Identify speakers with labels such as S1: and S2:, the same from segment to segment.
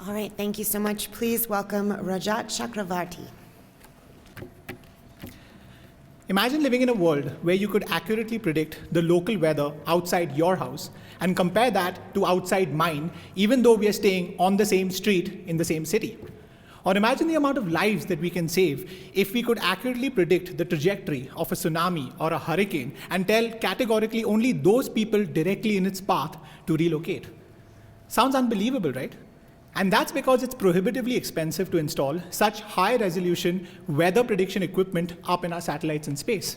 S1: All right, thank you so much. Please welcome Rajat Chakravarty.
S2: Imagine living in a world where you could accurately predict the local weather outside your house and compare that to outside mine, even though we are staying on the same street in the same city. Or imagine the amount of lives that we can save if we could accurately predict the trajectory of a tsunami or a hurricane and tell categorically only those people directly in its path to relocate. Sounds unbelievable, right? And that's because it's prohibitively expensive to install such high-resolution weather prediction equipment up in our satellites in space.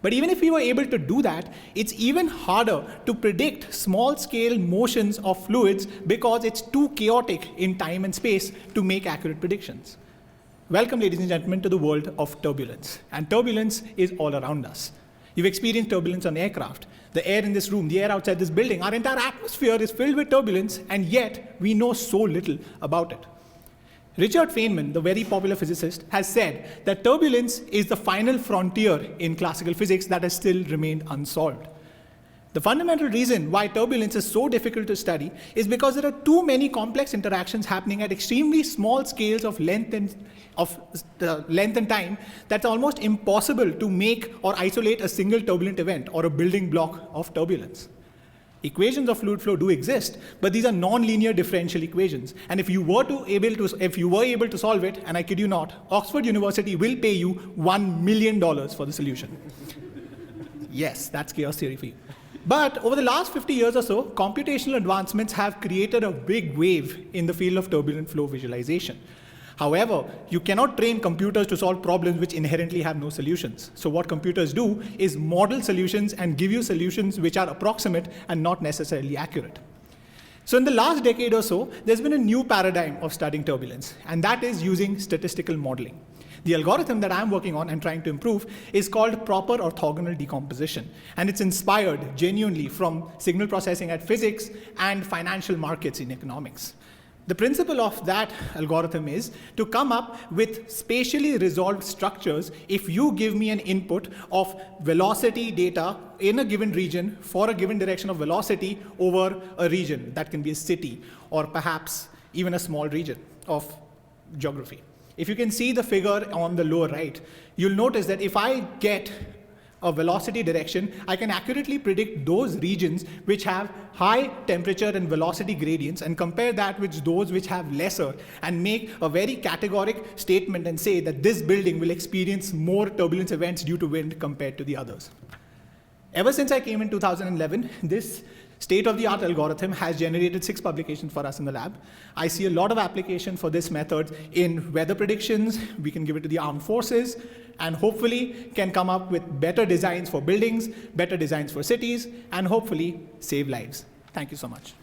S2: But even if we were able to do that, it's even harder to predict small-scale motions of fluids because it's too chaotic in time and space to make accurate predictions. Welcome, ladies and gentlemen, to the world of turbulence. And turbulence is all around us. You've experienced turbulence on aircraft. The air in this room, the air outside this building, our entire atmosphere is filled with turbulence, and yet we know so little about it. Richard Feynman, the very popular physicist, has said that turbulence is the final frontier in classical physics that has still remained unsolved. The fundamental reason why turbulence is so difficult to study is because there are too many complex interactions happening at extremely small scales of length and time that's almost impossible to make or isolate a single turbulent event or a building block of turbulence. Equations of fluid flow do exist, but these are non-linear differential equations. And if you were able to solve it, and I kid you not, Oxford University will pay you $1 million for the solution. Yes, that's chaos theory for you. But over the last 50 years or so, computational advancements have created a big wave in the field of turbulent flow visualization. However, you cannot train computers to solve problems which inherently have no solutions. So what computers do is model solutions and give you solutions which are approximate and not necessarily accurate. So in the last decade or so, there's been a new paradigm of studying turbulence, and that is using statistical modeling. The algorithm that I'm working on and trying to improve is called proper orthogonal decomposition, and it's inspired genuinely from signal processing at physics and financial markets in economics. The principle of that algorithm is to come up with spatially resolved structures if you give me an input of velocity data in a given region for a given direction of velocity over a region. That can be a city or perhaps even a small region of geography. If you can see the figure on the lower right, you'll notice that if I get a velocity direction, I can accurately predict those regions which have high temperature and velocity gradients and compare that with those which have lesser and make a very categoric statement and say that this building will experience more turbulence events due to wind compared to the others. Ever since I came in 2011, this state-of-the-art algorithm has generated 6 publications for us in the lab. I see a lot of application for this method in weather predictions. We can give it to the armed forces, and hopefully can come up with better designs for buildings, better designs for cities, and hopefully save lives. Thank you so much.